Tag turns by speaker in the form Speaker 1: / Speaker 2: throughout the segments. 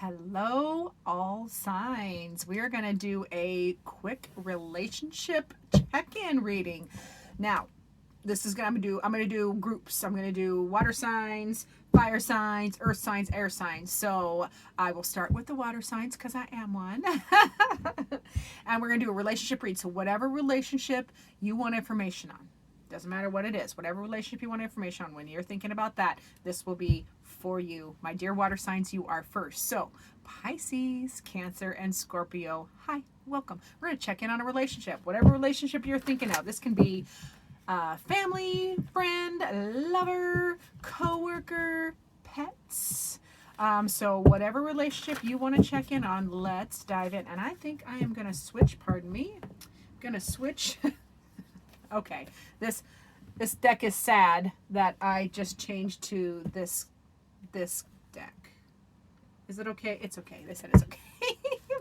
Speaker 1: Hello, all signs. We are going to do a quick relationship check-in reading. Now, this is I'm going to do groups. I'm going to do water signs, fire signs, earth signs, air signs. So I will start with the water signs because I am one. And we're going to do a relationship read. So whatever relationship you want information on, doesn't matter what it is, whatever relationship you want information on, when you're thinking about that, this will be for you. My dear water signs, you are first. So Pisces, Cancer, and Scorpio. Hi, welcome. We're going to check in on a relationship. Whatever relationship you're thinking of. This can be family, friend, lover, coworker, pets. So whatever relationship you want to check in on, let's dive in. And I think I am going to switch, pardon me. I'm going to switch. Okay, this deck is sad that I just changed to this deck. Is it okay? It's okay. They said it's okay.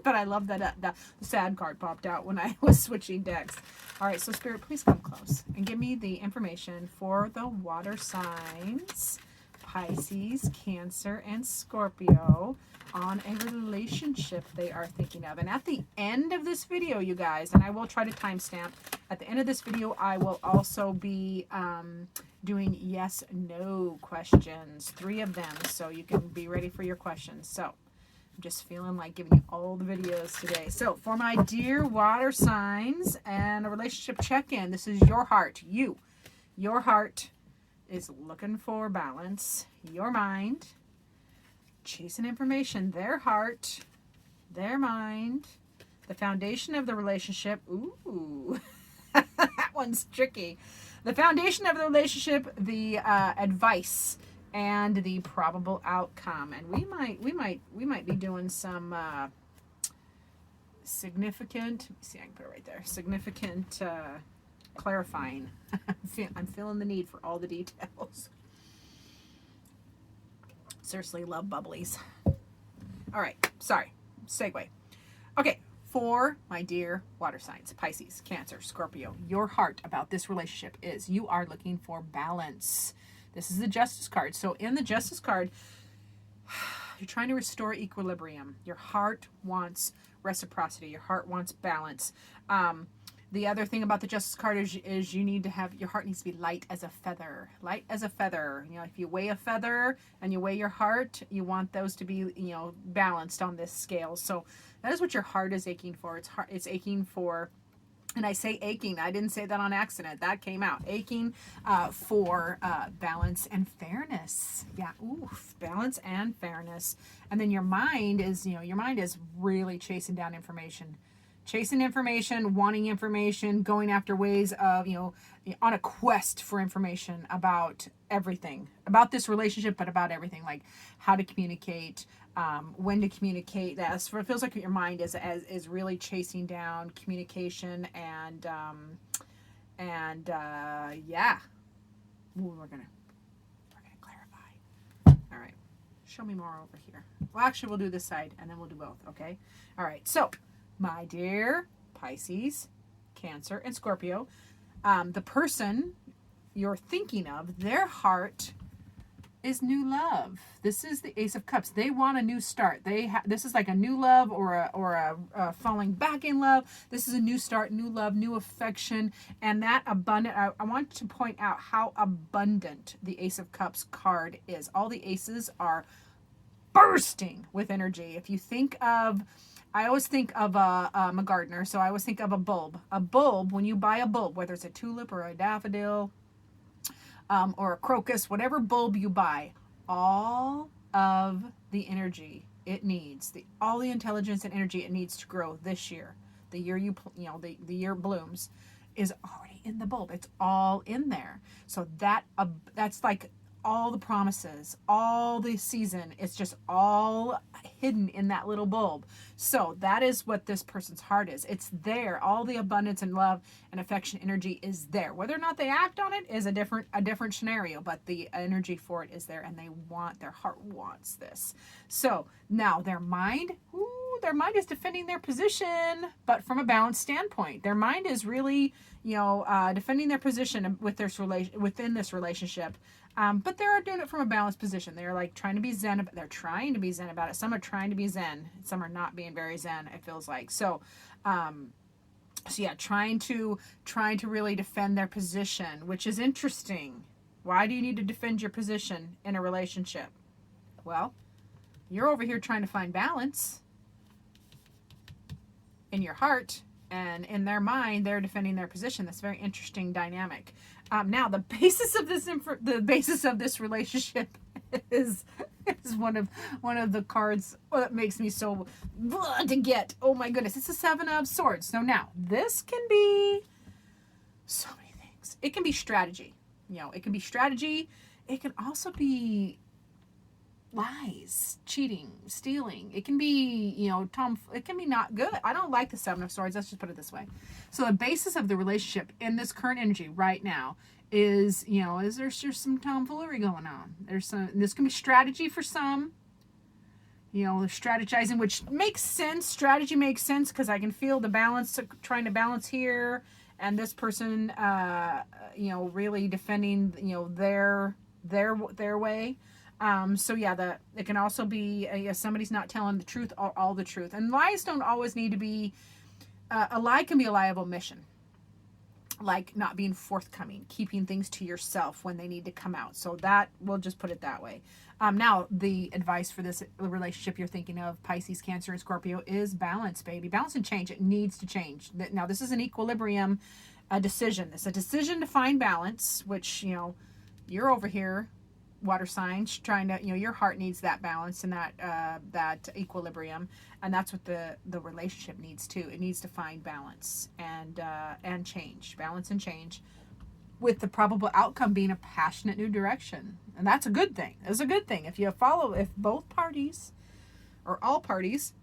Speaker 1: But I love that the sad card popped out when I was switching decks. All right, so Spirit, please come close and give me the information for the water signs, Pisces, Cancer, and Scorpio, on a relationship they are thinking of. And at the end of this video, you guys, and I will try to timestamp, at the end of this video, I will also be doing yes/no questions, 3 of them, so you can be ready for your questions. So I'm just feeling like giving you all the videos today. So for my dear water signs and a relationship check-in, this is your heart. Your heart is looking for balance. Your mind chasing information. Their heart, their mind, the foundation of the relationship. Ooh, that one's tricky. The foundation of the relationship, the advice, and the probable outcome. And we might be doing some significant. Let me see, I can put it right there. Significant clarifying. I'm feeling the need for all the details. Seriously, love bubblies. All right, sorry, segue. Okay, for my dear water signs, Pisces, Cancer, Scorpio, your heart about this relationship is you are looking for balance. This is the Justice card. So in the Justice card, you're trying to restore equilibrium. Your heart wants reciprocity. Your heart wants balance. The other thing about the Justice card is you need to have, your heart needs to be light as a feather. Light as a feather. You know, if you weigh a feather and you weigh your heart, you want those to be, you know, balanced on this scale. So that is what your heart is aching for. It's aching for, and I say aching, I didn't say that on accident. That came out. Aching for balance and fairness. Yeah, oof, balance and fairness. And then your mind is, you know, your mind is really chasing down information. Chasing information, wanting information, going after ways of, you know, on a quest for information about everything, about this relationship, but about everything, like how to communicate, when to communicate. That's what it feels like. Your mind is really chasing down communication and yeah. Ooh, we're gonna clarify. All right, show me more over here. Well, actually, we'll do this side and then we'll do both. Okay. All right. So, my dear Pisces, Cancer, and Scorpio, the person you're thinking of, their heart is new love. This is the Ace of Cups. They want a new start. This is like a new love or a falling back in love. This is a new start, new love, new affection, and that abundant. I want to point out how abundant the Ace of Cups card is. All the aces are bursting with energy. If you think of, I always think of I'm a gardener, so I always think of a bulb. A bulb, when you buy a bulb, whether it's a tulip or a daffodil or a crocus, whatever bulb you buy, all of the energy it needs, all the intelligence and energy it needs to grow this year, the year the year blooms, is already in the bulb. It's all in there. So that's like all the promises, all the season, it's just all hidden in that little bulb. So that is what this person's heart is. It's there. All the abundance and love and affection energy is there. Whether or not they act on it is a different scenario, but the energy for it is there, and their heart wants this. So now their mind is defending their position, but from a balanced standpoint. Their mind is really, defending their position within this relationship. But they're doing it from a balanced position. They're like trying to be zen. They're trying to be zen about it. Some are trying to be zen. Some are not being very zen, it feels like. So yeah, trying to really defend their position, which is interesting. Why do you need to defend your position in a relationship? Well, you're over here trying to find balance in your heart, and in their mind, they're defending their position. That's a very interesting dynamic. Now, the basis of this relationship is one of the cards that makes me so to get. Oh my goodness, it's the Seven of Swords. So now this can be so many things. It can be strategy. It can be strategy. It can also be lies, cheating, stealing. It can be, it can be not good. I don't like the Seven of Swords. Let's just put it this way. So the basis of the relationship in this current energy right now is there's just some tomfoolery going on. This can be strategy for some. Strategizing, which makes sense. Strategy makes sense because I can feel the balance, trying to balance here, and this person, really defending, their way. So yeah, it can also be somebody's not telling the truth or all the truth. And lies don't always need to be, a lie can be a lie of omission. Like not being forthcoming, keeping things to yourself when they need to come out. So that, we'll just put it that way. Now, the advice for this relationship you're thinking of, Pisces, Cancer, and Scorpio, is balance, baby. Balance and change. It needs to change. Now, this is an equilibrium decision. It's a decision to find balance, which, you're over here, water signs, trying to, your heart needs that balance and that equilibrium, and that's what the relationship needs too. It needs to find balance and change, balance and change, with the probable outcome being a passionate new direction, and that's a good thing. It's a good thing if both parties or all parties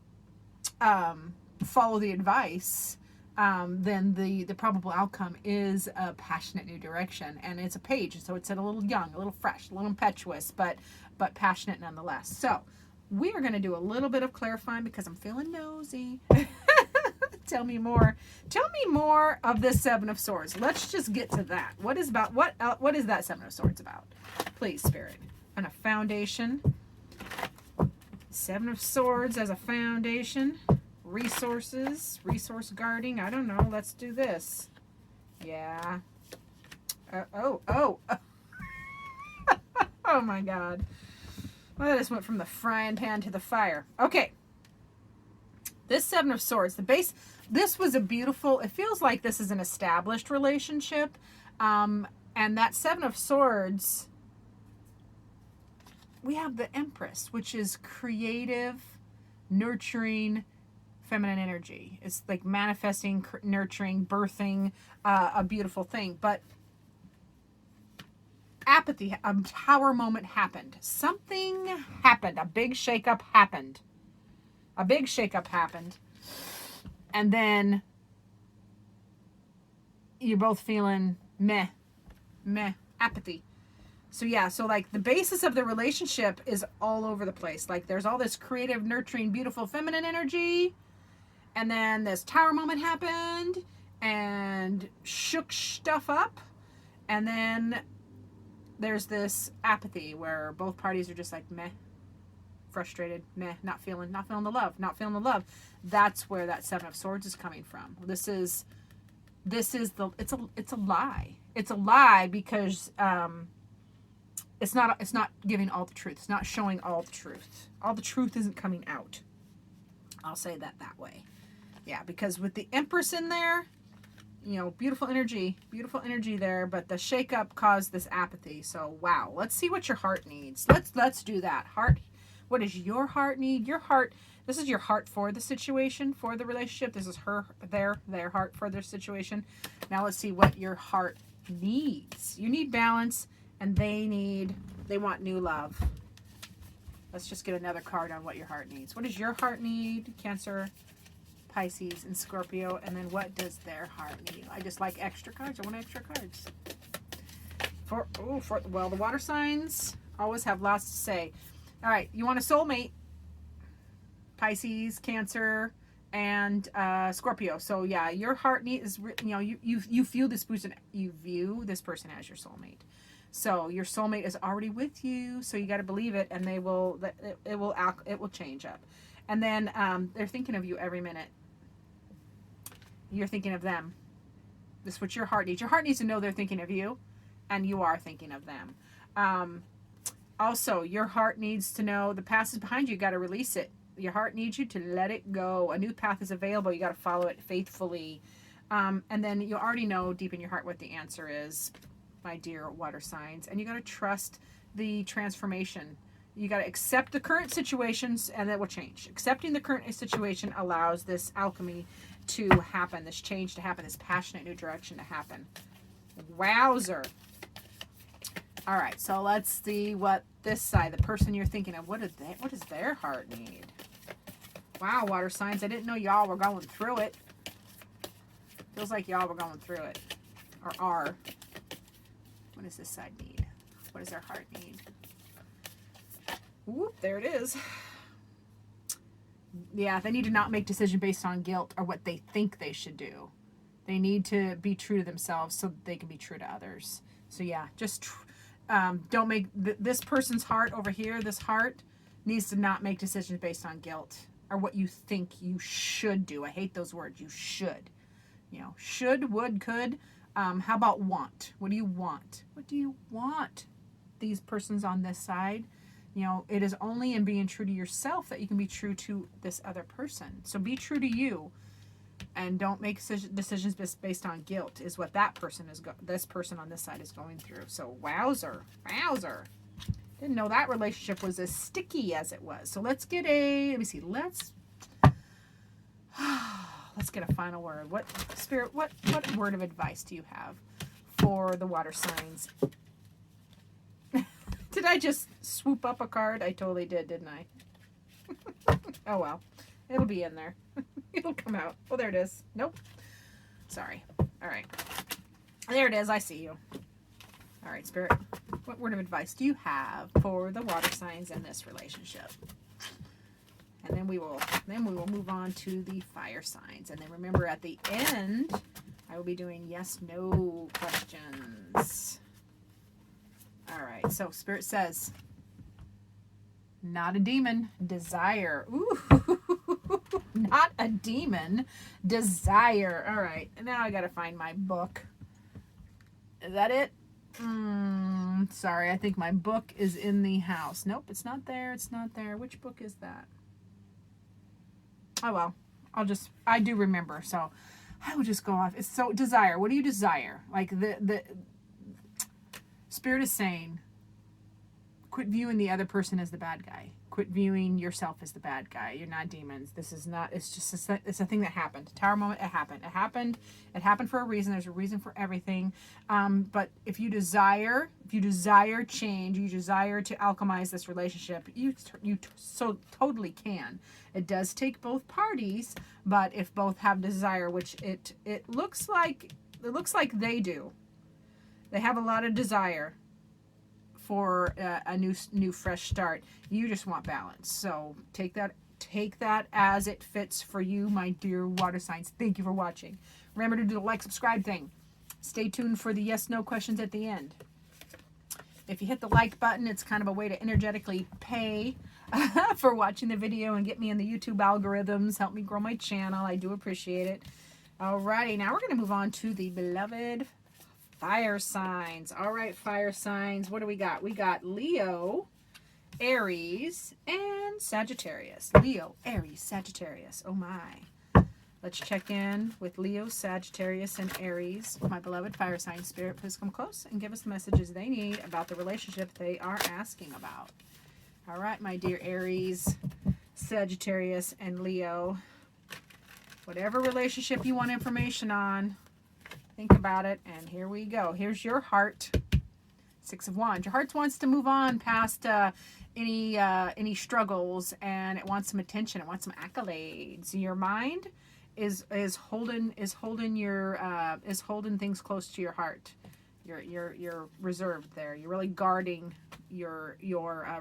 Speaker 1: follow the advice. Then the probable outcome is a passionate new direction, and it's a page, so it's a little young, a little fresh, a little impetuous, but passionate nonetheless. So we are going to do a little bit of clarifying because I'm feeling nosy. Tell me more of this Seven of Swords. Let's just get to that. What is that Seven of Swords about? Please, Spirit. And a foundation. Seven of Swords as a foundation. Resources, resource guarding. I don't know. Let's do this. Yeah. Oh my God. Well, I just went from the frying pan to the fire. Okay. This Seven of Swords, this was a beautiful, it feels like this is an established relationship. And that Seven of Swords, we have the Empress, which is creative, nurturing, feminine energy. It's like manifesting, nurturing, birthing, a beautiful thing. But apathy, a tower moment happened. Something happened. A big shakeup happened. And then you're both feeling meh, apathy. So yeah, so like the basis of the relationship is all over the place. Like there's all this creative, nurturing, beautiful, feminine energy. And then this tower moment happened and shook stuff up. And then there's this apathy where both parties are just like meh, frustrated, meh, not feeling the love. That's where that Seven of Swords is coming from. It's a lie. It's a lie because it's not giving all the truth. It's not showing all the truth. All the truth isn't coming out. I'll say that way. Yeah, because with the Empress in there, beautiful energy there, but the shakeup caused this apathy. So wow, let's see what your heart needs. Let's do that. Heart, what does your heart need? Your heart, this is your heart for the situation, for the relationship. This is their heart for their situation. Now let's see what your heart needs. You need balance, and they want new love. Let's just get another card on what your heart needs. What does your heart need? Cancer, Pisces, and Scorpio. And then what does their heart need? I just like extra cards. I want extra cards. Well, the water signs always have lots to say. All right, you want a soulmate. Pisces, Cancer, and Scorpio. So yeah, your heart need is, you view this person as your soulmate. So your soulmate is already with you. So you got to believe it, and it will change up. And then they're thinking of you every minute. You're thinking of them. This is what your heart needs. Your heart needs to know they're thinking of you, and you are thinking of them. Also, your heart needs to know the past is behind you. You got to release it. Your heart needs you to let it go. A new path is available. You got to follow it faithfully. And then you already know deep in your heart what the answer is, my dear water signs. And you got to trust the transformation. You got to accept the current situations, and that will change. Accepting the current situation allows this alchemy to happen, this change to happen, this passionate new direction to happen. Wowzer. All right, so let's see what this side, the person you're thinking of, what does their heart need? Wow, water signs, I didn't know y'all were going through it. Feels like y'all were going through it. Or are. What does this side need? What does their heart need? Whoop, there it is. Yeah, they need to not make decisions based on guilt or what they think they should do. They need to be true to themselves so they can be true to others. So yeah, just don't make this person's heart over here, this heart needs to not make decisions based on guilt or what you think you should do. I hate those words. You should. You know, should, would, could. How about want? What do you want? What do you want? These persons on this side, you know, it is only in being true to yourself that you can be true to this other person. So be true to you, and don't make decisions based on guilt. Is what that person is. This person on this side is going through. So wowzer, wowzer. Didn't know that relationship was as sticky as it was. So let's get a. Let me see. Let's get a final word. What spirit? What word of advice do you have for the water signs? Did I just swoop up a card? I totally did, didn't I? Oh well, it'll be in there. It'll come out. Oh, there it is. Nope. Sorry. All right. There it is. I see you. All right, Spirit. What word of advice do you have for the water signs in this relationship? And then we will move on to the fire signs. And then remember, at the end, I will be doing yes/no questions. All right. So Spirit says, not a demon, desire. Ooh. Not a demon, desire. All right, now I gotta find my book. Is that it? Sorry, I think my book is in the house. Nope, it's not there. It's not there. Which book is that? Oh well, I do remember, so I will just go off. It's so desire. What do you desire? Like the Spirit is saying, quit viewing the other person as the bad guy. Quit viewing yourself as the bad guy. You're not demons. This is not, it's a thing that happened. Tower moment, it happened. It happened for a reason. There's a reason for everything. But if you desire change, you desire to alchemize this relationship, you so totally can. It does take both parties, but if both have desire, which it looks like they do. They have a lot of desire for a new fresh start. You just want balance. So take that as it fits for you, my dear water signs. Thank you for watching. Remember to do the like, subscribe thing. Stay tuned for the yes/no questions at the end. If you hit the like button, it's kind of a way to energetically pay for watching the video and get me in the YouTube algorithms. Help me grow my channel. I do appreciate it. Alrighty, now we're going to move on to the beloved fire signs. All right, fire signs. What do we got? We got Leo, Aries, and Sagittarius. Leo, Aries, Sagittarius. Oh my. Let's check in with Leo, Sagittarius, and Aries. My beloved fire sign spirit, please come close and give us the messages they need about the relationship they are asking about. All right, my dear Aries, Sagittarius, and Leo. Whatever relationship you want information on, think about it, and here we go. Here's your heart. Six of Wands. Your heart wants to move on past any struggles, and it wants some attention. It wants some accolades. Your mind is holding things close to your heart. You're reserved there. You're really guarding your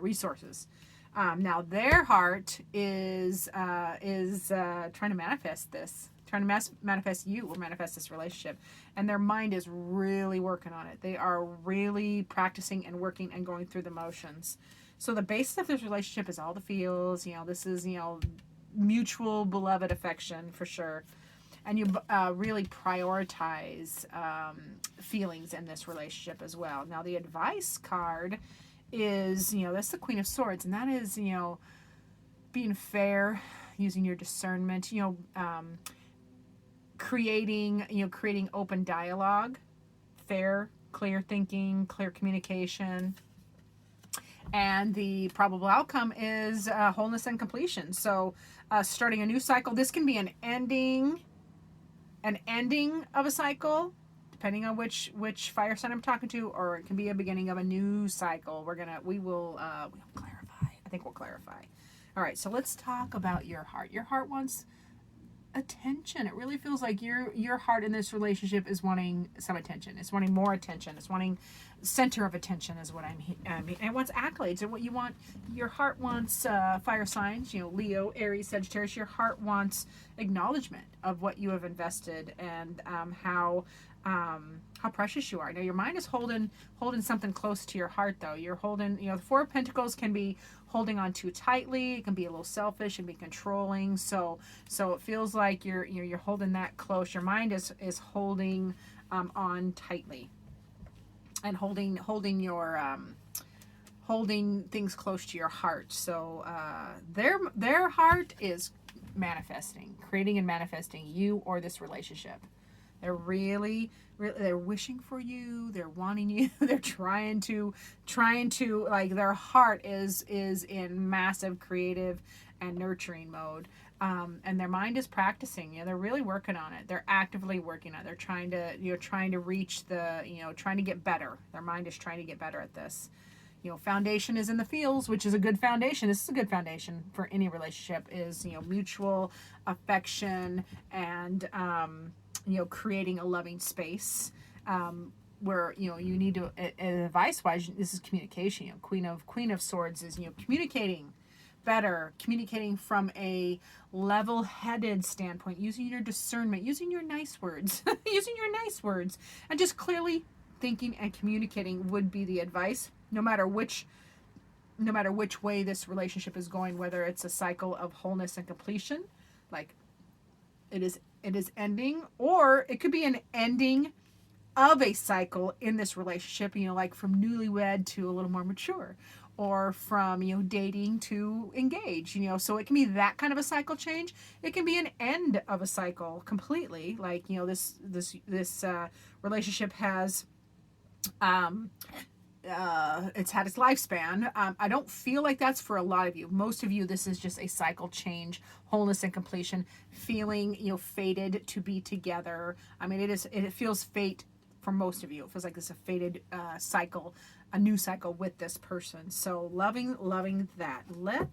Speaker 1: resources. Now their heart is trying to manifest this, trying to manifest you or manifest this relationship, and their mind is really working on it. They are really practicing and working and going through the motions. So the basis of this relationship is all the feels. This is mutual beloved affection for sure, and you really prioritize feelings in this relationship as well. Now the advice card is that's the Queen of Swords, and that is being fair, using your discernment, creating open dialogue, fair, clear thinking, clear communication. And the probable outcome is wholeness and completion. So starting a new cycle. This can be an ending of a cycle, depending on which fire sign I'm talking to, or it can be a beginning of a new cycle. We will clarify. I think we'll clarify. All right, so let's talk about your heart. Your heart wants attention. It really feels like your heart in this relationship is wanting some attention. It's wanting more attention. It's wanting center of attention is what I mean. And it wants accolades. And what you want, your heart wants fire signs, Leo, Aries, Sagittarius. Your heart wants acknowledgement of what you have invested and how precious you are. Now your mind is holding something close to your heart though. You're holding, the Four of Pentacles can be holding on too tightly. It can be a little selfish and be controlling. So it feels like you're holding that close. Your mind is holding on tightly and holding things close to your heart. So their heart is manifesting, creating and manifesting you or this relationship. They're really they're wishing for you. They're wanting you. They're trying to like their heart is in massive creative and nurturing mode. And their mind is practicing. They're really working on it. They're actively working on it. They're trying to reach trying to get better. Their mind is trying to get better at this. Foundation is in the fields, which is a good foundation. This is a good foundation for any relationship, is, mutual affection and, creating a loving space, where, you need to, advice wise, this is communication. Queen of Swords is, communicating better, communicating from a level-headed standpoint, using your discernment, using your nice words, and just clearly thinking and communicating would be the advice, no matter which way this relationship is going, whether it's a cycle of wholeness and completion, like it is ending, or it could be an ending of a cycle in this relationship, like from newlywed to a little more mature, or from, dating to engage, so it can be that kind of a cycle change. It can be an end of a cycle completely. Like, this relationship has, it's had its lifespan. I don't feel like that's for a lot of you. Most of you, this is just a cycle change, wholeness and completion, feeling, fated to be together. I mean, it feels fate for most of you. It feels like this is a fated cycle, a new cycle with this person. So loving that. Let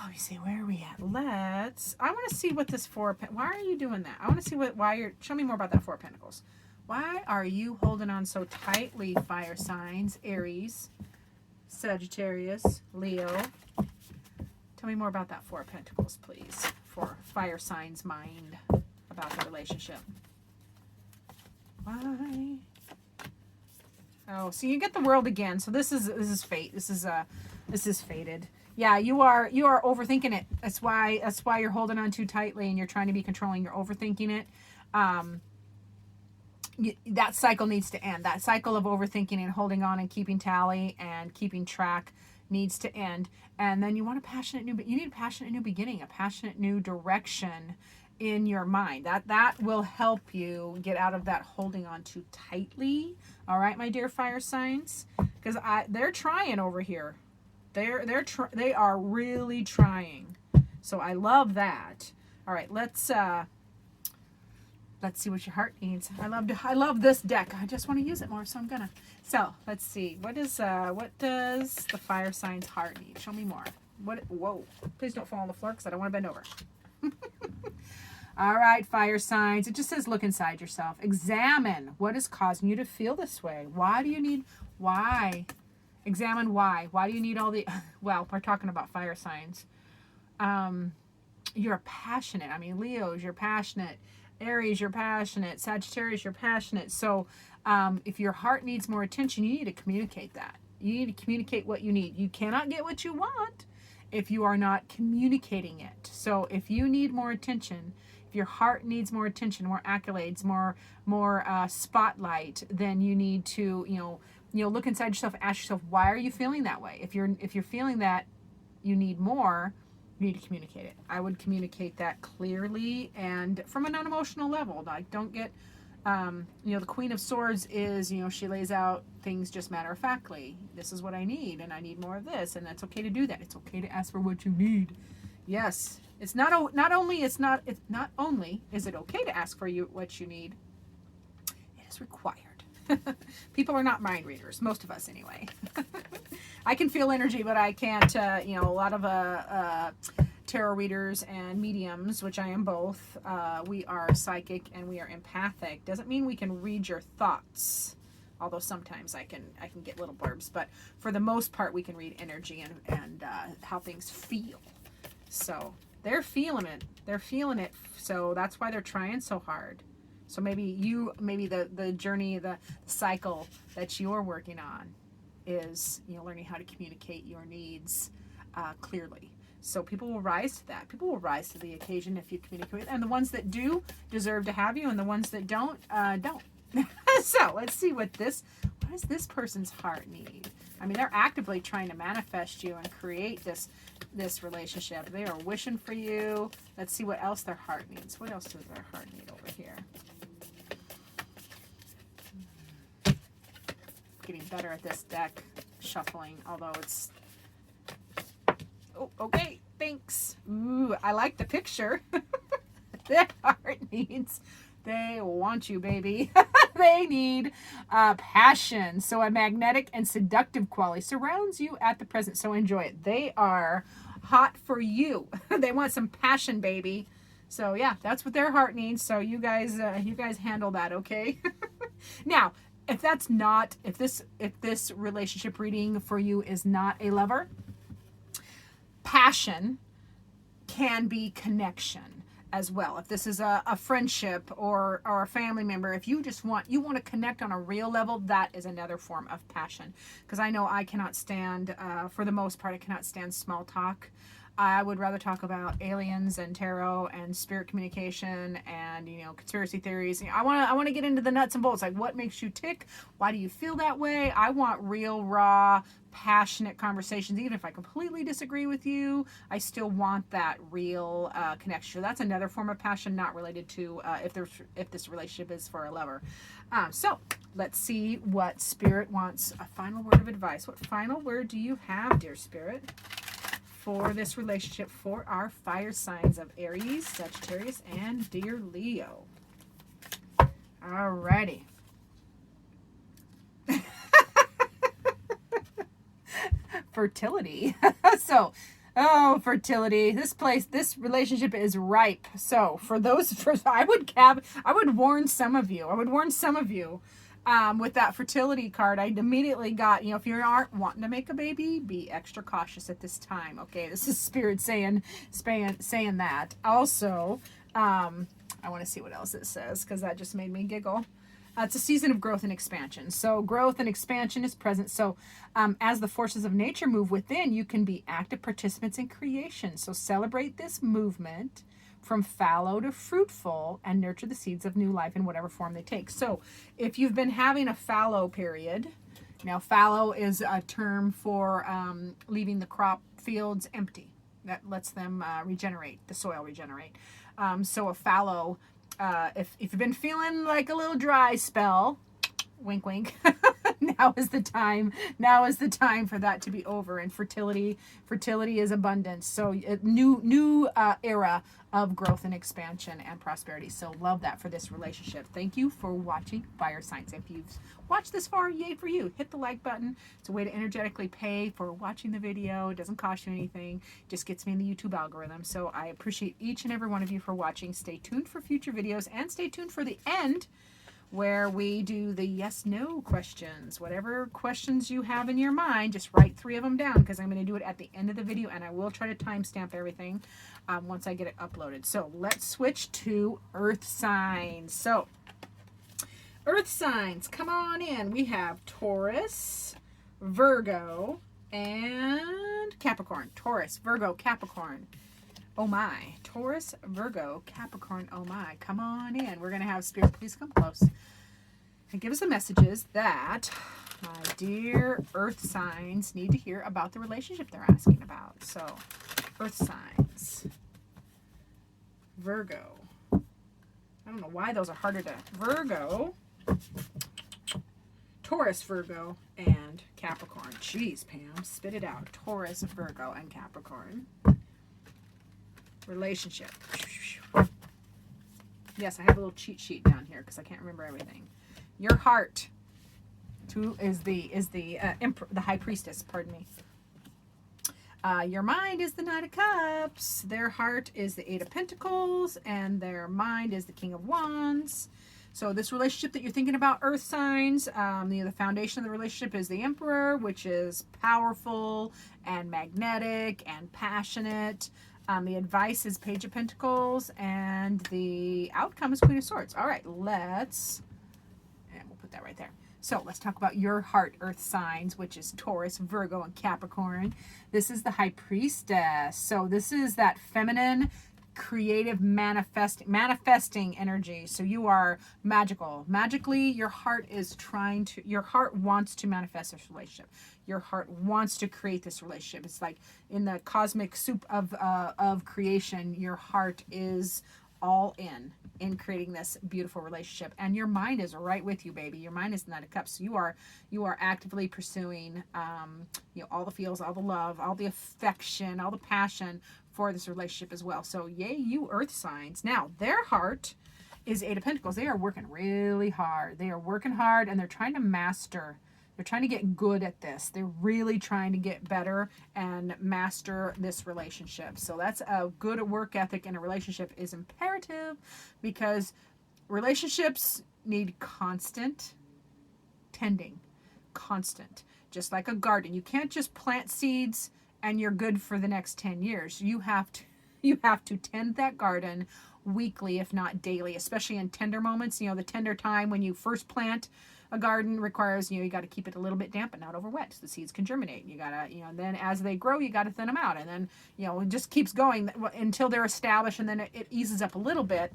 Speaker 1: me see, where are we at? I want to see what this why are you doing that? I want to see show me more about that Four of Pentacles. Why are you holding on so tightly, fire signs, Aries, Sagittarius, Leo? Tell me more about that Four of Pentacles, please, for fire signs' mind about the relationship. Why? Oh, so you get the World again. So this is fate. This is fated. Yeah, you are overthinking it. That's why you're holding on too tightly and you're trying to be controlling. You're overthinking it. That cycle needs to end. That cycle of overthinking and holding on and keeping tally and keeping track needs to end. And then you need a passionate new beginning, a passionate new direction in your mind. That will help you get out of that holding on too tightly. All right, my dear fire signs, because they're trying over here. They are really trying. So I love that. All right, let's see what your heart needs. I love this deck. I just want to use it more, so I'm gonna. So let's see. What does the fire sign's heart need? Show me more. Whoa! Please don't fall on the floor because I don't want to bend over. All right, fire signs. It just says look inside yourself. Examine what is causing you to feel this way. Why Examine why. Why do you need all the, well, we're talking about fire signs. You're passionate. I mean, Leos, you're passionate. Aries, you're passionate. Sagittarius, you're passionate. So if your heart needs more attention, you need to communicate that. You need to communicate what you need. You cannot get what you want if you are not communicating it. So if you need more attention, if your heart needs more attention, more accolades, more spotlight, then you need to, look inside yourself, ask yourself, why are you feeling that way? If you're feeling that you need more, you need to communicate it. I would communicate that clearly and from an unemotional level. Like, don't get, the Queen of Swords is, she lays out things just matter-of-factly. This is what I need, and I need more of this, and that's okay to do that. It's okay to ask for what you need. Yes, it's not only is it okay to ask for what you need, it is required. People are not mind readers, most of us anyway. I can feel energy, but I can't, a lot of tarot readers and mediums, which I am both, we are psychic and we are empathic. Doesn't mean we can read your thoughts, although sometimes I can get little blurbs, but for the most part we can read energy and how things feel. So they're feeling it, so that's why they're trying so hard. So maybe the journey, the cycle that you're working on is, learning how to communicate your needs clearly. So people will rise to that. People will rise to the occasion if you communicate with them. And the ones that do deserve to have you, and the ones that don't, don't. So let's see what does this person's heart need? I mean, they're actively trying to manifest you and create this relationship. They are wishing for you. Let's see what else their heart needs. What else does their heart need over here? Getting better at this deck shuffling, although it's, oh, okay, thanks. Ooh, I like the picture. Their heart needs, they want you, baby. They need passion. So a magnetic and seductive quality surrounds you at the present. So enjoy it. They are hot for you. They want some passion, baby. So yeah, that's what their heart needs. So you guys handle that, okay? Now, if this relationship reading for you is not a lover, passion can be connection as well. If this is a friendship or a family member, if you just want to connect on a real level, that is another form of passion. Because I know I cannot stand, for the most part, I cannot stand small talk. I would rather talk about aliens and tarot and spirit communication and, conspiracy theories. I want to get into the nuts and bolts. Like, what makes you tick? Why do you feel that way? I want real, raw, passionate conversations. Even if I completely disagree with you, I still want that real connection. So that's another form of passion, not related to if this relationship is for a lover. So let's see what Spirit wants. A final word of advice. What final word do you have, dear Spirit, for this relationship for our fire signs of Aries, Sagittarius, and dear Leo? Alrighty. Fertility. So, fertility. This relationship is ripe. So I would warn some of you. With that fertility card, I immediately got, if you aren't wanting to make a baby, be extra cautious at this time. Okay, this is Spirit saying that. Also, I want to see what else it says, because that just made me giggle. It's a season of growth and expansion. So growth and expansion is present. So as the forces of nature move within, you can be active participants in creation. So celebrate this movement from fallow to fruitful and nurture the seeds of new life in whatever form they take. So if you've been having a fallow period, now fallow is a term for leaving the crop fields empty. That lets them regenerate, the soil regenerate. So a fallow, if you've been feeling like a little dry spell, wink, wink, now is the time for that to be over. And fertility is abundance. So a new era of growth and expansion and prosperity. So love that for this relationship. Thank you for watching Fire Signs. If you've watched this far, yay for you. Hit the like button. It's a way to energetically pay for watching the video. It doesn't cost you anything. It just gets me in the YouTube algorithm. So I appreciate each and every one of you for watching. Stay tuned for future videos and stay tuned for the end, where we do the yes/no questions. Whatever questions you have in your mind, just write 3 of them down, because I'm going to do it at the end of the video, and I will try to timestamp everything once I get it uploaded. So let's switch to earth signs. So earth signs, come on in. We have Taurus, Virgo, and Capricorn. Taurus, Virgo, Capricorn. Oh my. Taurus, Virgo, Capricorn, oh my. Come on in. We're going to have Spirit, please come close and give us the messages that my dear earth signs need to hear about the relationship they're asking about. So, earth signs. Virgo. I don't know why those are harder to... Virgo, Taurus, Virgo, and Capricorn. Jeez, Pam, spit it out. Taurus, Virgo, and Capricorn. Relationship. Yes, I have a little cheat sheet down here because I can't remember everything. Your heart is the High Priestess. Pardon me. Your mind is the Knight of Cups. Their heart is the Eight of Pentacles, and their mind is the King of Wands. So this relationship that you're thinking about, earth signs, the foundation of the relationship is the Emperor, which is powerful and magnetic and passionate. The advice is Page of Pentacles, and the outcome is Queen of Swords. All right, and we'll put that right there. So let's talk about your heart earth signs, which is Taurus, Virgo, and Capricorn. This is the High Priestess. So this is that feminine, creative, manifesting energy. So you are magical. Magically, your heart wants to manifest this relationship. Your heart wants to create this relationship. It's like in the cosmic soup of creation, your heart is all in creating this beautiful relationship, and your mind is right with you, baby. Your mind is the Knight of Cups. So you are actively pursuing all the feels, all the love, all the affection, all the passion for this relationship as well. So yay, you earth signs. Now their heart is Eight of Pentacles. They are working really hard. They are working hard, and they're trying to master. They're trying to get good at this. They're really trying to get better and master this relationship. So that's a good work ethic in a relationship is imperative, because relationships need constant tending. Constant. Just like a garden. You can't just plant seeds and you're good for the next 10 years. You have to tend that garden weekly, if not daily, especially in tender moments. The tender time when you first plant a garden requires, you got to keep it a little bit damp and not over wet so the seeds can germinate. You got to, then as they grow, you got to thin them out. And then, it just keeps going until they're established, and then it eases up a little bit.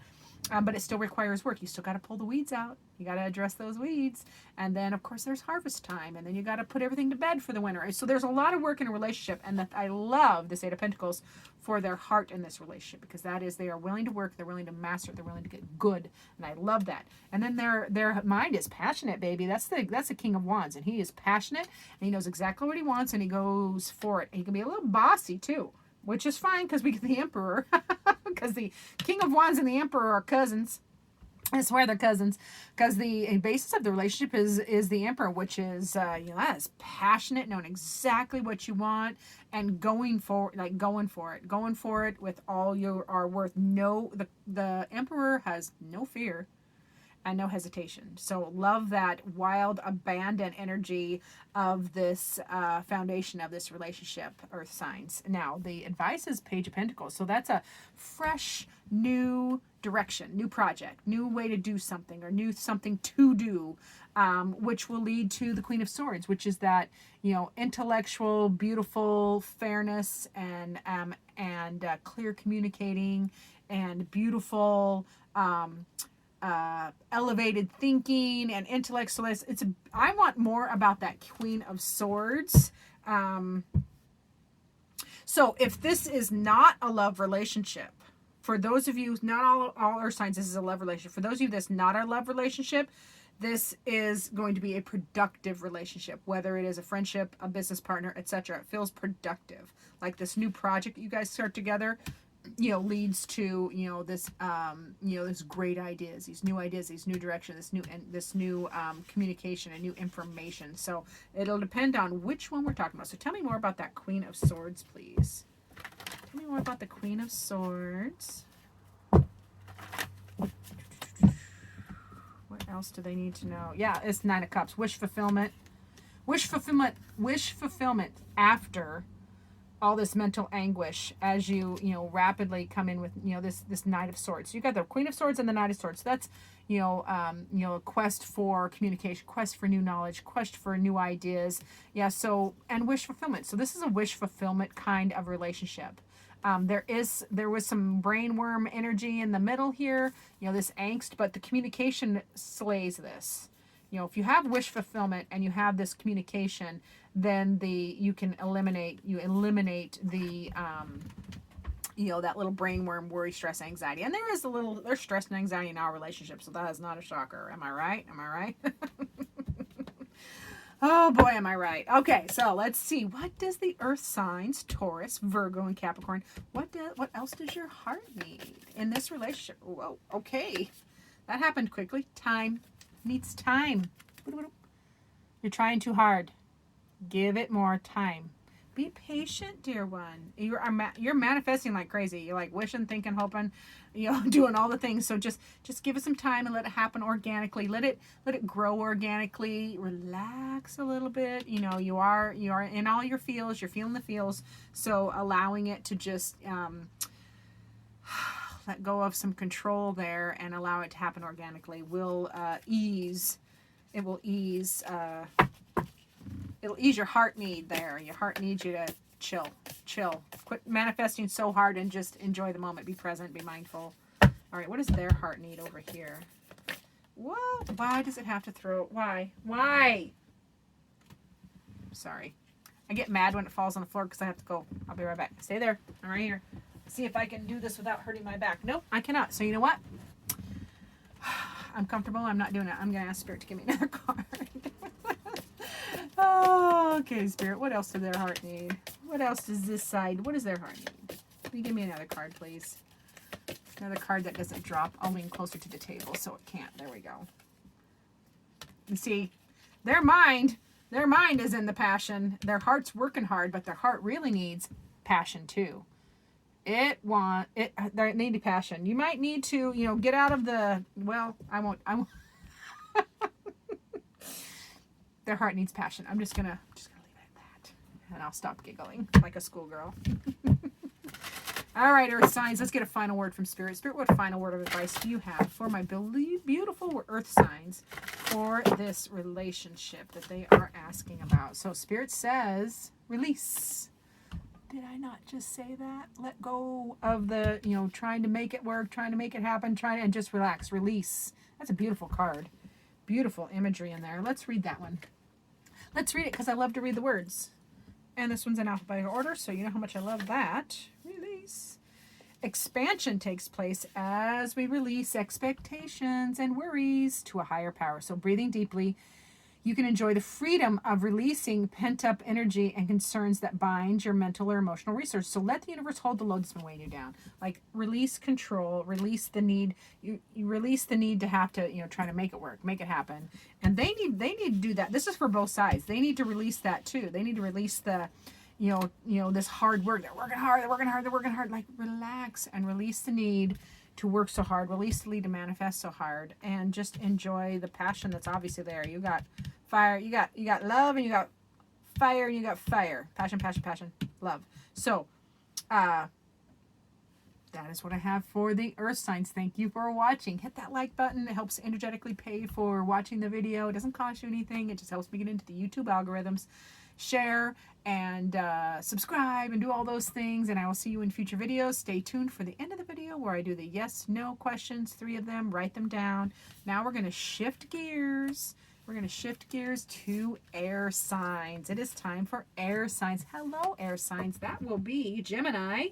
Speaker 1: But it still requires work. You still got to pull the weeds out. You got to address those weeds. And then, of course, there's harvest time. And then you got to put everything to bed for the winter. So there's a lot of work in a relationship. And I love this Eight of Pentacles for their heart in this relationship, because that is, they are willing to work. They're willing to master it. They're willing to get good. And I love that. And then their mind is passionate, baby. That's the King of Wands. And he is passionate. And he knows exactly what he wants. And he goes for it. And he can be a little bossy, too, which is fine because we get the Emperor. Because the King of Wands and the Emperor are cousins. I swear they're cousins. Because the basis of the relationship is the Emperor, which is, that is passionate, knowing exactly what you want, and going for it with all you are worth. No, the Emperor has no fear and no hesitation. So love that wild, abandoned energy of this foundation of this relationship, earth signs. Now, the advice is Page of Pentacles. So that's a fresh, new direction, new project, new way to do something, or new something to do, which will lead to the Queen of Swords, which is that, intellectual, beautiful fairness and clear communicating and beautiful, elevated thinking and intellect. So I want more about that Queen of Swords. So if this is not a love relationship, for those of you, not all earth signs, this is a love relationship. For those of you that's not a love relationship, this is going to be a productive relationship, whether it is a friendship, a business partner, etc. It feels productive. Like this new project you guys start together, leads to, this, this great ideas, these new direction, this new communication and new information. So it'll depend on which one we're talking about. So tell me more about that Queen of Swords, please. Tell me more about the Queen of Swords. What else do they need to know? Yeah, it's Nine of Cups. Wish fulfillment. Wish fulfillment after all this mental anguish as you rapidly come in with this Knight of Swords. You got the Queen of Swords and the Knight of Swords. That's a quest for communication, quest for new knowledge, quest for new ideas. Yeah, so, and wish fulfillment. So this is a wish fulfillment kind of relationship. There was some brainworm energy in the middle here, this angst, but the communication slays this. If you have wish fulfillment and you have this communication, then you eliminate the that little brainworm, worry, stress, anxiety. And there's stress and anxiety in our relationship, so that is not a shocker. Am I right? Am I right? Oh boy, am I right. Okay, so let's see. What does the earth signs, Taurus, Virgo, and Capricorn, what else does your heart need in this relationship? Whoa, okay. That happened quickly. Time. Needs time. You're trying too hard. Give it more time. Be patient, dear one. You're manifesting like crazy. You're like wishing, thinking, hoping, doing all the things. So just give it some time and let it happen organically. Let it grow organically. Relax a little bit. You are in all your feels. You're feeling the feels. So allowing it to just let go of some control there and allow it to happen organically will ease. It will ease. It'll ease your heart need there. Your heart needs you to chill. Quit manifesting so hard and just enjoy the moment. Be present. Be mindful. All right, what does their heart need over here? Whoa, why does it have to throw? Why? Sorry. I get mad when it falls on the floor because I have to go. I'll be right back. Stay there. I'm right here. See if I can do this without hurting my back. Nope, I cannot. So you know what? I'm comfortable. I'm not doing it. I'm going to ask Spirit to give me another card. Oh, okay, Spirit. What else does their heart need? What else does this side? What does their heart need? Can you give me another card, please? Another card that doesn't drop. I'll lean closer to the table so it can't. There we go. You see, their mind is in the passion. Their heart's working hard, but their heart really needs passion too. They need passion. You might need to, get out of the, well, I won't. Their heart needs passion. I'm just gonna leave it at that. And I'll stop giggling like a schoolgirl. All right, Earth signs, let's get a final word from Spirit. Spirit, what final word of advice do you have for my beautiful Earth signs for this relationship that they are asking about? So Spirit says, release. Did I not just say that? Let go of the, trying to make it work, trying to make it happen, and just relax. Release. That's a beautiful card. Beautiful imagery in there. Let's read that one. Let's read it because I love to read the words. And this one's in alphabetical order, so you know how much I love that. Release. Expansion takes place as we release expectations and worries to a higher power. So breathing deeply, you can enjoy the freedom of releasing pent-up energy and concerns that bind your mental or emotional resources. So let the universe hold the load that's been weighing you down. Like release control, release the need. You release the need to have to, try to make it work, make it happen. And they need to do that. This is for both sides. They need to release that too. They need to release the, this hard work. They're working hard. Like relax and release the need to work so hard. Release the need to manifest so hard, and just enjoy the passion that's obviously there. You got fire, you got love, and you got fire, and you got fire. Passion, love. So, that is what I have for the Earth signs. Thank you for watching. Hit that like button. It helps energetically pay for watching the video. It doesn't cost you anything. It just helps me get into the YouTube algorithms. Share and subscribe and do all those things, and I will see you in future videos. Stay tuned for the end of the video where I do the yes, no questions, 3 of them, write them down. Now we're going to shift gears. We're going to shift gears to air signs. It is time for air signs. Hello, air signs. That will be Gemini,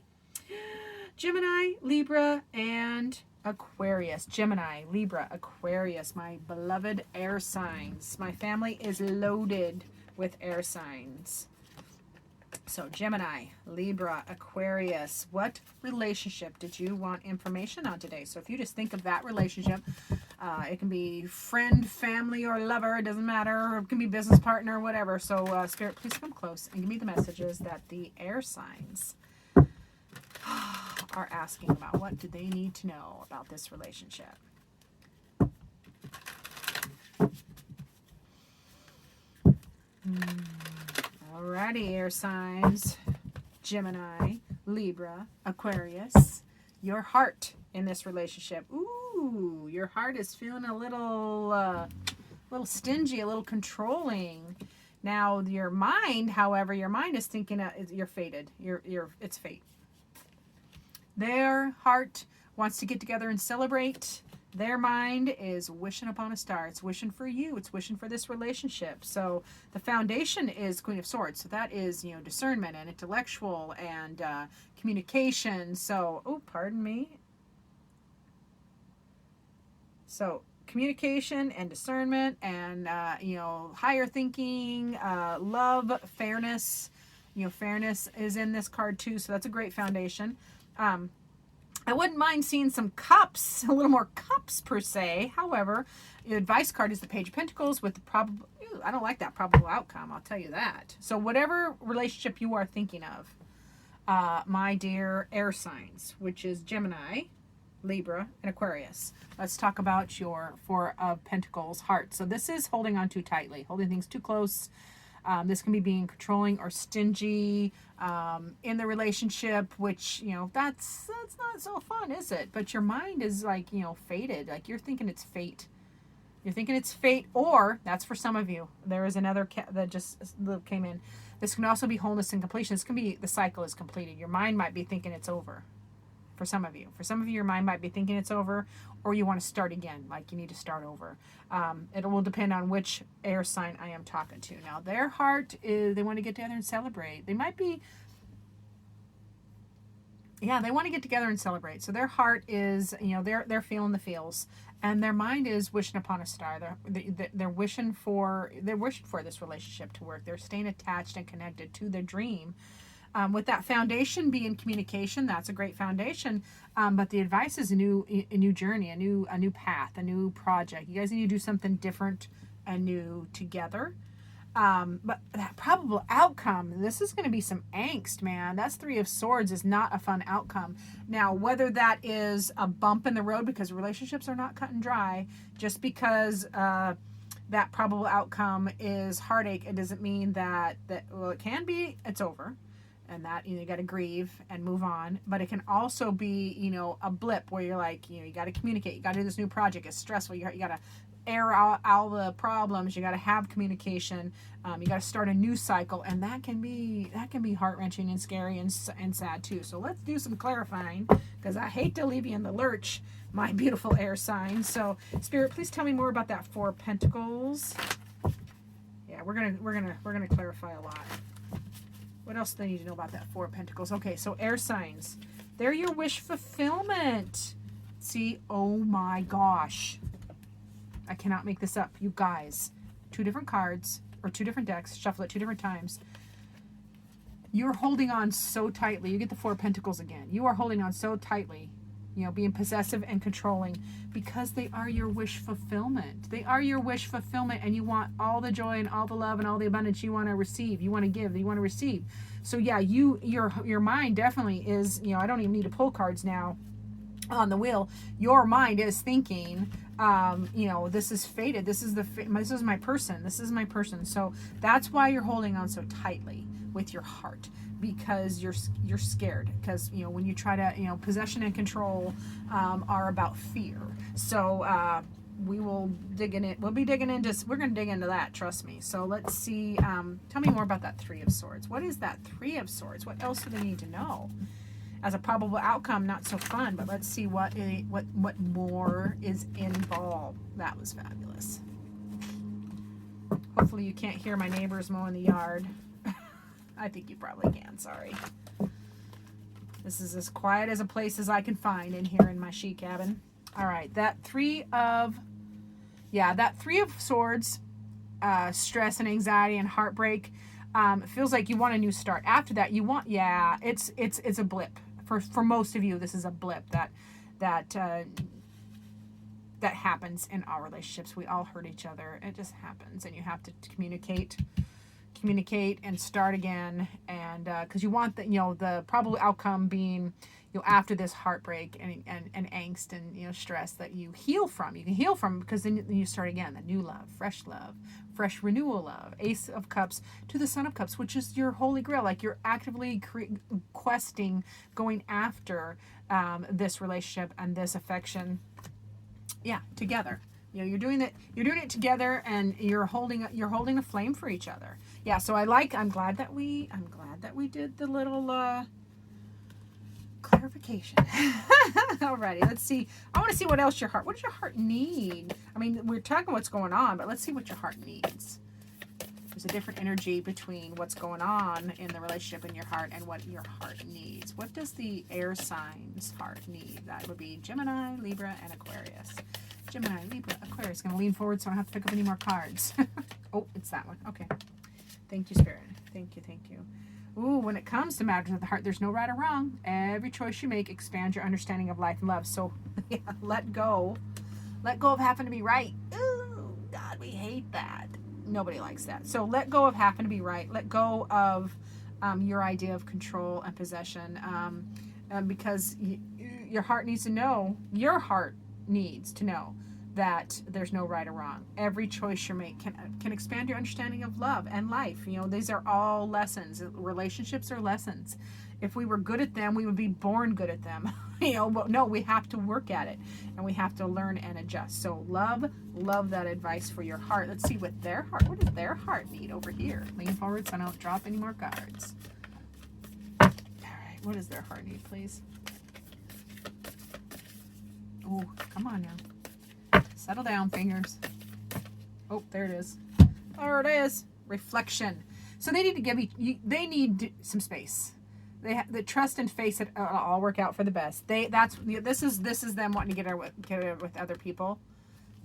Speaker 1: Libra, and Aquarius. Gemini, Libra, Aquarius, my beloved air signs. My family is loaded with air signs. So Gemini, Libra, Aquarius, what relationship did you want information on today? So if you just think of that relationship, it can be friend, family, or lover, it doesn't matter. It can be business partner, whatever. So Spirit, please come close and give me the messages that the air signs are asking about. What do they need to know about this relationship? Alrighty, air signs. Gemini, Libra, Aquarius. Your heart in this relationship. Ooh, your heart is feeling a little stingy, a little controlling. Now, your mind, however, your mind is thinking you're fated. It's fate. Their heart wants to get together and celebrate. Their mind is wishing upon a star. It's wishing for you. It's wishing for this relationship. So the foundation is Queen of Swords. So that is, discernment and intellectual and communication. So, oh, pardon me. So communication and discernment and, higher thinking, love, fairness. Fairness is in this card too. So that's a great foundation. I wouldn't mind seeing some cups, a little more cups per se. However, the advice card is the Page of Pentacles with the probable, I don't like that probable outcome, I'll tell you that. So whatever relationship you are thinking of, my dear air signs, which is Gemini, Libra, and Aquarius. Let's talk about your Four of Pentacles heart. So this is holding on too tightly, holding things too close. This can be being controlling or stingy in the relationship, which, that's not so fun, is it? But your mind is like, fated. Like you're thinking it's fate. You're thinking it's fate, or that's for some of you. There is another that just came in. This can also be wholeness and completion. This can be the cycle is completed. Your mind might be thinking it's over. For some of you. For some of you, your mind might be thinking it's over, or you want to start again, like you need to start over. It will depend on which air sign I am talking to. Now, their heart is, they want to get together and celebrate. They might be, they want to get together and celebrate. So their heart is, they're feeling the feels, and their mind is wishing upon a star. They're wishing for this relationship to work. They're staying attached and connected to their dream. With that foundation being communication, that's a great foundation. But the advice is a new journey, a new path, a new project. You guys need to do something different and new together. But that probable outcome, this is going to be some angst, man. That's Three of Swords is not a fun outcome. Now, whether that is a bump in the road because relationships are not cut and dry, just because that probable outcome is heartache, it doesn't mean that well, it can be, it's over. And that, you got to grieve and move on. But it can also be, a blip where you're like, you got to communicate. You got to do this new project. It's stressful. You got to air out all the problems. You got to have communication. You got to start a new cycle. And that can be heart-wrenching and scary and sad too. So let's do some clarifying, because I hate to leave you in the lurch, my beautiful air sign. So Spirit, please tell me more about that Four of Pentacles. Yeah, we're gonna clarify a lot. What else do they need to know about that Four of Pentacles? Okay, so air signs. They're your wish fulfillment. See, oh my gosh. I cannot make this up. You guys, 2 different cards, or 2 different decks, shuffle it 2 different times. You're holding on so tightly. You get the Four of Pentacles again. You are holding on so tightly, being possessive and controlling, because they are your wish fulfillment. They are your wish fulfillment, and you want all the joy and all the love and all the abundance you want to receive. You want to give, you want to receive. So yeah, your mind definitely is, I don't even need to pull cards now on the wheel. Your mind is thinking, this is fated. This is my person. This is my person. So that's why you're holding on so tightly with your heart, because you're scared, because when you try to possession and control are about fear. So we will dig in it. We're going to dig into that, trust me. So let's see, tell me more about that Three of Swords. What is that Three of Swords? What else do they need to know? As a probable outcome, not so fun, but let's see what more is involved. That was fabulous. Hopefully you can't hear my neighbors mowing the yard. I think you probably can, sorry. This is as quiet as a place as I can find in here in my she cabin. All right, that Three of Swords, stress and anxiety and heartbreak. It feels like you want a new start. After that, it's a blip. For most of you, this is a blip that happens in our relationships. We all hurt each other. It just happens, and you have to communicate and start again. And because you want the probable outcome being you know, after this heartbreak and angst and, you know, stress that you heal from. You can heal from, because then you start again, the new love, fresh renewal love. Ace of Cups to the Son of Cups, which is your holy grail. Like you're actively questing, going after this relationship and this affection. Yeah, together. You know, you're doing it together, and you're holding a flame for each other. Yeah, so I'm glad that we did the little clarification. Alrighty, let's see. I want to see what else what does your heart need? I mean, we're talking what's going on, but let's see what your heart needs. There's a different energy between what's going on in the relationship in your heart and what your heart needs. What does the air signs heart need? That would be Gemini, Libra, and Aquarius. Gemini, Libra, Aquarius. Going to lean forward so I don't have to pick up any more cards. Oh, it's that one. Okay. Thank you, Spirit. Thank you, thank you. Ooh, when it comes to matters of the heart, there's no right or wrong. Every choice you make expands your understanding of life and love. So, yeah, let go. Let go of having to be right. Ooh, God, we hate that. Nobody likes that. So let go of having to be right. Let go of your idea of control and possession, because your heart needs to know, that there's no right or wrong. Every choice you make can expand your understanding of love and life. You know, these are all lessons. Relationships are lessons. If we were good at them, we would be born good at them. You know, but no, we have to work at it, and we have to learn and adjust. So love that advice for your heart. Let's see what does their heart need over here? Lean forward so I don't drop any more cards. All right, what does their heart need, please? Oh, come on now. Settle down, fingers. Oh, there it is. There it is. Reflection. So they need to they need some space. They have the trust and faith that it'll all work out for the best. This is them wanting to get together with other people.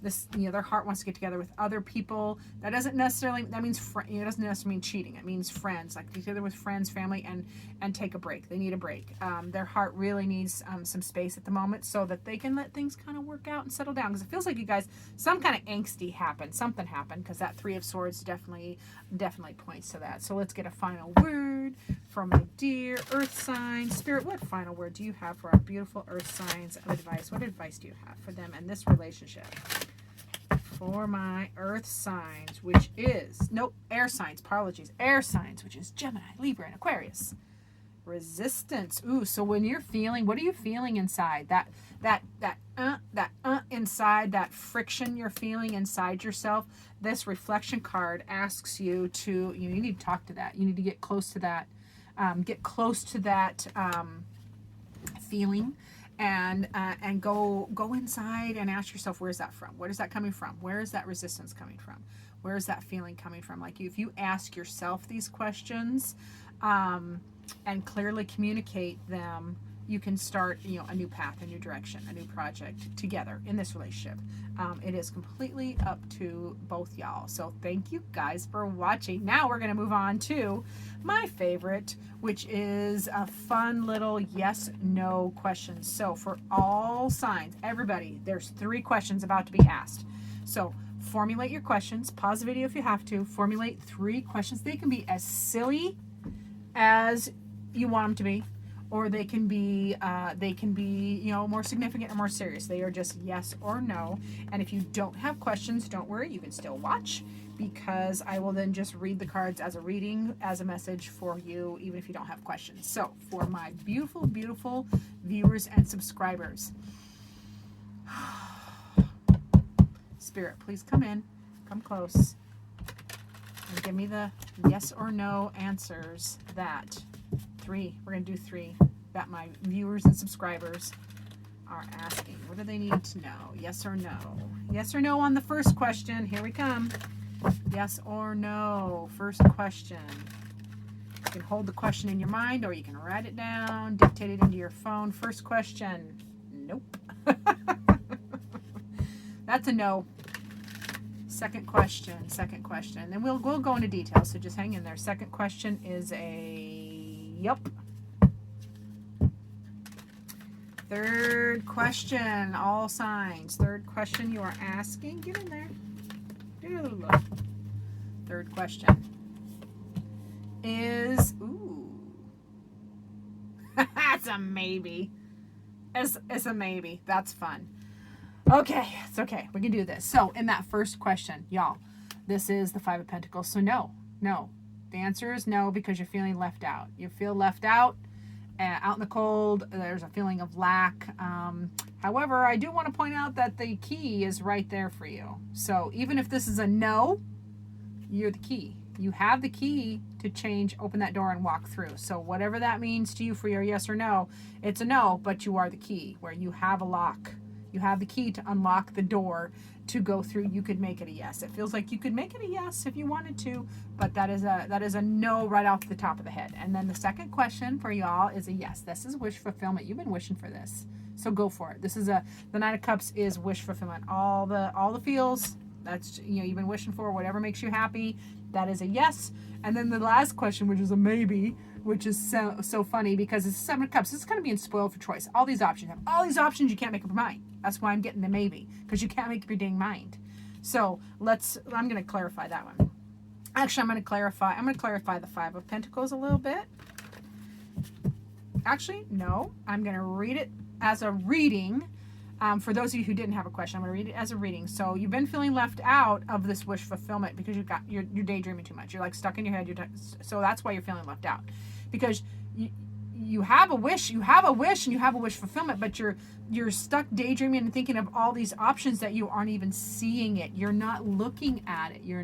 Speaker 1: This, you know, their heart wants to get together with other people. That doesn't necessarily mean cheating. It means friends, like together with friends, family, and take a break. They need a break. Their heart really needs some space at the moment, so that they can let things kind of work out and settle down. Because it feels like you guys, some kind of angsty happened, something happened, because that Three of Swords definitely points to that. So let's get a final word from my dear Earth sign. Spirit, what final word do you have for our beautiful Earth signs of advice? What advice do you have for them in this relationship? For my Earth signs, which is, air signs, apologies. Air signs, which is Gemini, Libra, and Aquarius. Resistance. Ooh, so when you're feeling, what are you feeling inside? That inside, that friction you're feeling inside yourself. This reflection card asks you to, you need to talk to that. You need to get close to that. Get close to that feeling. And go inside and ask yourself, where's that from? Where is that coming from? Where is that resistance coming from? Where is that feeling coming from? Like, if you ask yourself these questions and clearly communicate them, you can start, a new path, a new direction, a new project together in this relationship. It is completely up to both y'all. So thank you guys for watching. Now we're going to move on to my favorite, which is a fun little yes/no questions. So for all signs, everybody, there's 3 questions about to be asked. So formulate your questions. Pause the video if you have to. Formulate 3 questions. They can be as silly as you want them to be, or they can be more significant or more serious. They are just yes or no. And if you don't have questions, don't worry, you can still watch, because I will then just read the cards as a reading, as a message for you, even if you don't have questions. So for my beautiful, beautiful viewers and subscribers, Spirit, please come in, come close, and give me the yes or no answers that 3, we're going to do 3, that my viewers and subscribers are asking. What do they need to know? Yes or no? Yes or no on the first question. Here we come. Yes or no. First question. You can hold the question in your mind, or you can write it down, dictate it into your phone. First question. Nope. That's a no. Second question. Then we'll go into detail, so just hang in there. Second question is a yup. Third question, all signs. Third question you are asking. Get in there. Third question is, ooh. That's a maybe. as a maybe. That's fun. Okay, it's okay. We can do this. So in that first question, y'all, this is the Five of Pentacles. So no. The answer is no, because you're feeling left out. You feel left out in the cold. There's a feeling of lack. However, I do want to point out that the key is right there for you. So even if this is a no, you're the key. You have the key to change, open that door and walk through. So whatever that means to you for your yes or no, it's a no, but you are the key, where you have a lock. You have the key to unlock the door to go through. You could make it a yes. It feels like you could make it a yes if you wanted to, but that is a no right off the top of the head. And then the second question for y'all is a yes. This is wish fulfillment. You've been wishing for this, so go for it. This is the Nine of Cups is wish fulfillment. All the feels that's you've been wishing for, whatever makes you happy, that is a yes. And then the last question, which is a maybe, which is so funny because it's Seven of Cups. It's kind of being spoiled for choice. All these options. All these options, you can't make up your mind. That's why I'm getting the maybe, because you can't make up your dang mind. So I'm going to clarify that one. Actually, I'm going to clarify the Five of Pentacles a little bit. Actually, no, I'm going to read it as a reading. For those of you who didn't have a question, I'm going to read it as a reading. So you've been feeling left out of this wish fulfillment because you're daydreaming too much. You're like stuck in your head. So that's why you're feeling left out, because you have a wish, and you have a wish fulfillment, but you're stuck daydreaming and thinking of all these options that you aren't even seeing it. You're not looking at it. You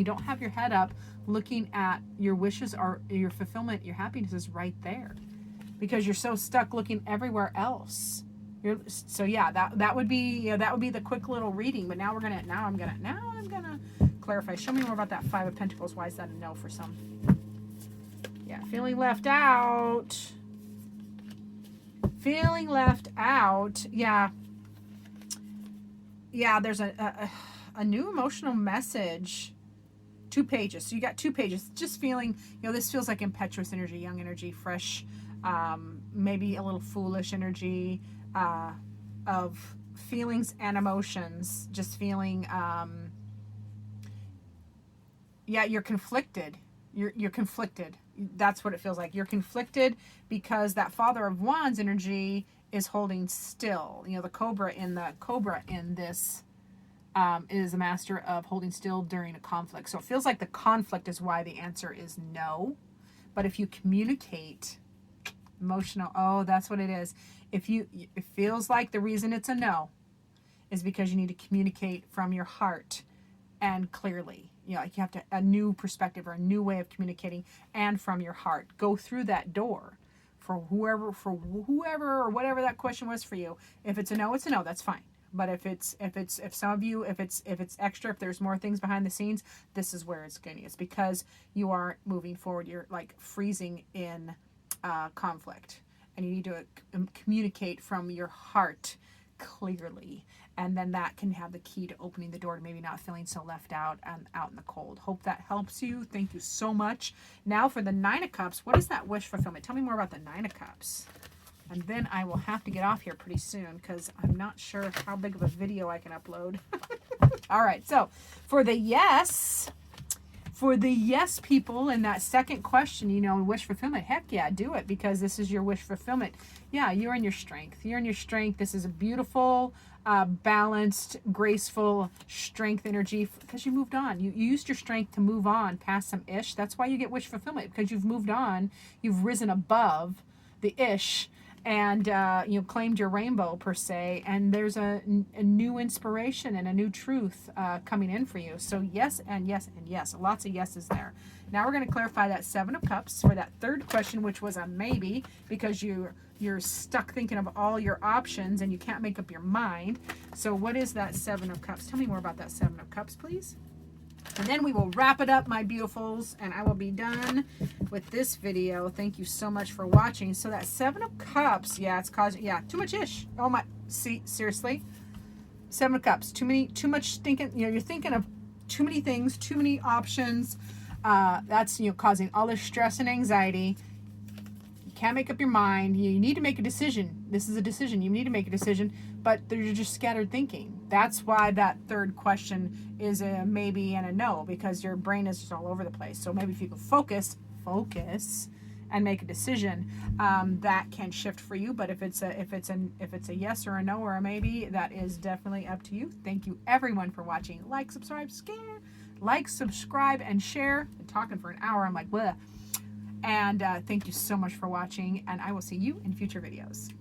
Speaker 1: don't have your head up looking at your wishes or your fulfillment. Your happiness is right there, because you're so stuck looking everywhere else. So yeah, that would be the quick little reading. But now I'm gonna clarify. Show me more about that Five of Pentacles. Why is that a no for some? Yeah, feeling left out. Feeling left out. Yeah. There's a new emotional message. 2 pages. So you got 2 pages. Just feeling. This feels like impetuous energy, young energy, fresh. Maybe a little foolish energy. Of feelings and emotions, just feeling you're conflicted. You're conflicted. That's what it feels like. You're conflicted because that Father of Wands energy is holding still. The cobra in this is a master of holding still during a conflict. So it feels like the conflict is why the answer is no. But if you communicate emotional, that's what it is. It feels like the reason it's a no is because you need to communicate from your heart and clearly. Like you have a new perspective or a new way of communicating, and from your heart. Go through that door for whoever or whatever that question was for you. If it's a no, it's a no. That's fine. But if it's extra, if there's more things behind the scenes, this is where it's going. It's because you aren't moving forward. You're like freezing in conflict. And you need to communicate from your heart clearly. And then that can have the key to opening the door to maybe not feeling so left out and out in the cold. Hope that helps you. Thank you so much. Now for the Nine of Cups. What is that wish fulfillment? Tell me more about the Nine of Cups. And then I will have to get off here pretty soon because I'm not sure how big of a video I can upload. All right. So for the yes... For the yes people in that second question, wish fulfillment, heck yeah, do it, because this is your wish fulfillment. Yeah, you're in your strength. This is a beautiful, balanced, graceful strength energy because you moved on. You used your strength to move on past some ish. That's why you get wish fulfillment, because you've moved on. You've risen above the ish and claimed your rainbow per se, and there's a new inspiration and a new truth coming in for you. So yes and yes and yes, lots of yeses there. Now we're going to clarify that Seven of Cups for that third question, which was a maybe, because you're stuck thinking of all your options and you can't make up your mind. So what is that Seven of Cups? Tell me more about that Seven of Cups, please. And then we will wrap it up, my beautifuls, and I will be done with this video. Thank you so much for watching. So that Seven of Cups, it's causing, too much ish. Oh my, see, seriously? Seven of Cups, too much thinking, you're thinking of too many things, too many options. That's, causing all this stress and anxiety. You can't make up your mind. You need to make a decision. This is a decision. You need to make a decision, but you're just scattered thinking. That's why that third question is a maybe and a no, because your brain is just all over the place. So maybe if you can focus and make a decision, that can shift for you. But if it's a yes or a no or a maybe, that is definitely up to you. Thank you everyone for watching. Like, subscribe, and share. Been talking for an hour. I'm like, bleh. And thank you so much for watching, and I will see you in future videos.